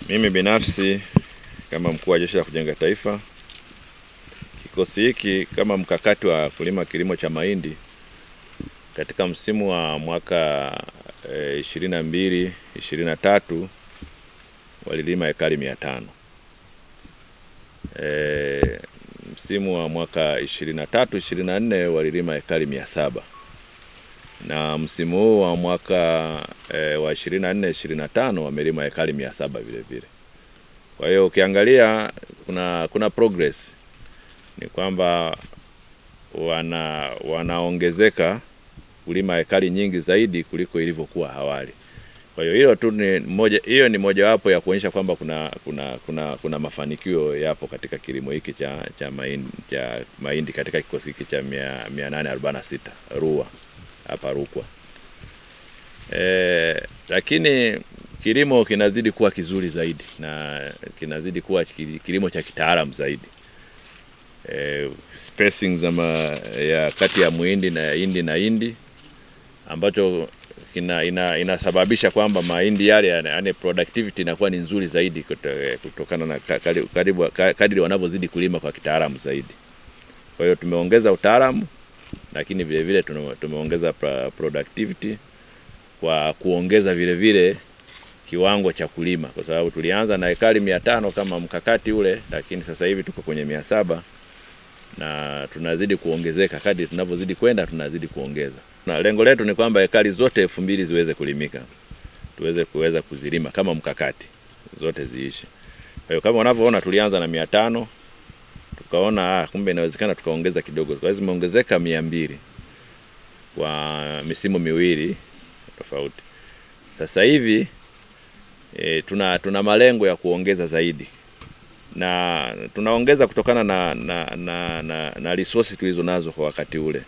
Mimi binafsi kama mkuu wa Jeshi la Kujenga Taifa, kikosi hiki kama mkakati wa kulima kilimo cha mahindi katika msimu wa mwaka 22-23 walilima ekari 500. Msimu wa mwaka 23-24 walilima ekari 700. Na msimu huu wa mwaka wa 24-25 wamelima ekari 700 vile vile. Kwa hiyo ukiangalia kuna progress, ni kwamba wanaongezeka kulima ekari nyingi zaidi kuliko ilivyokuwa awali. Kwa hiyo hiyo ni mojawapo ya kuonyesha kwamba kuna mafanikio yapo katika kilimo hiki cha mahindi katika kikosi hiki cha 846 Rua hapa Rukwa. Lakini kilimo kinazidi kuwa kizuri zaidi na kinazidi kuwa kilimo cha kitaalamu zaidi. Spacing ya kati ya muhindi na hindi ambacho inasababisha kwamba mahindi yale yani productivity inakuwa ni nzuri zaidi kutokana na kadri wanavyozidi kulima kwa kitaalamu zaidi. Kwa hiyo tumeongeza utaalamu, lakini vile vile tumeongeza productivity kwa kuongeza vile vile kiwango cha kulima, kwa sababu tulianza na ekari 500 kama mkakati ule, lakini sasa hivi tuko kwenye 700 na tunazidi kuongezeka. Kadri tunavyozidi kwenda tunazidi kuongeza. Na lengo letu ni kwamba ekari zote 2000 ziweze kulimika. Kuweza kuzilima kama mkakati, zote ziishi. Kwa hiyo kama unavyoona tulianza na 500, tukaona kumbe inawezekana tukaongeza kidogo. Kwa hiyo zimeongezeka 200 kwa misimu miwili tofauti. Sasa hivi tuna malengo ya kuongeza zaidi. Na tunaongeza kutokana na resources tulizo nazo kwa wakati ule.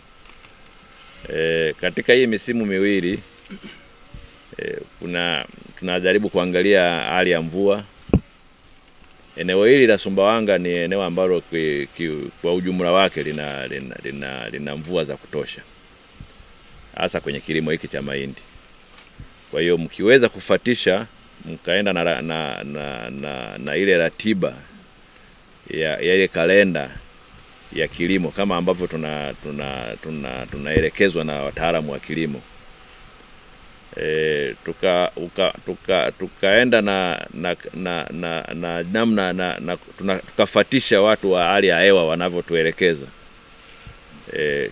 Katika hii misimu miwili tunajaribu kuangalia hali ya mvua. Eneo hili la Sumbawanga ni eneo ambalo kwa ujumla wake lina mvua za kutosha, hasa kwenye kilimo hiki cha mahindi. Kwa hiyo mkiweza kufuatisha mkaenda na ile ratiba ya ile kalenda ya kilimo kama ambavyo tunaelekezwa na wataalamu wa kilimo, tukaenda namna tukafuatisha watu wa hali ya hewa wanavyotuelekeza,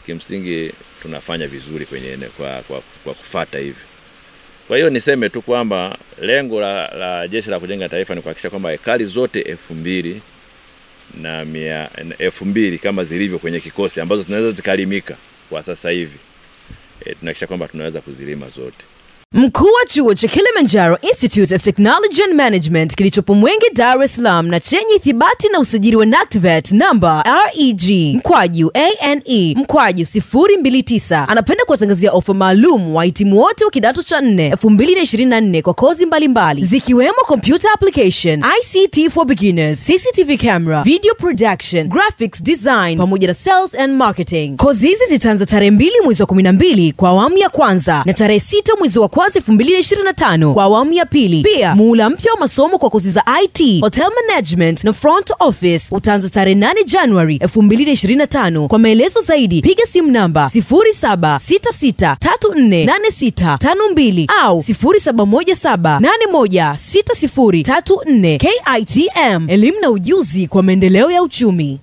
kimsingi tunafanya vizuri kwenye eneo kwa kufuata hivi. Kwa hiyo niseme tu kwamba lengo la Jeshi la Kujenga Taifa ni kuhakikisha kwamba ekari zote 2000 kama zilivyo kwenye kikosi ambazo zinaweza zikalimika kwa sasa hivi, tunahakikisha kwamba tunaweza kuzilima zote. Mkuu wa chuo cha Kilimanjaro Institute of Technology and Management kilichopo Mwenge, Dar es Salaam na chenye ithibati na usajili wa NACTVET namba REG/ANE/029 anapenda kuwatangazia ofa maalum wahitimu wote wa kidato cha 4 2024 kwa kozi mbalimbali zikiwemo computer application, ICT for beginners, CCTV camera, video production, graphics design pamoja na sales and marketing. Kozi hizi zitaanza tarehe 2 mwezi wa 12 kwa awamu ya kwanza na tarehe 6 mwezi wa 2025 kwa awamu ya pili. Pia muhula mpya wa masomo kwa kozi za IT, hotel management na front office utaanza tarehe 8 January 2025. Kwa maelezo zaidi piga simu namba 0766348652 au 0717816034. KITM, elimu na ujuzi kwa maendeleo ya uchumi.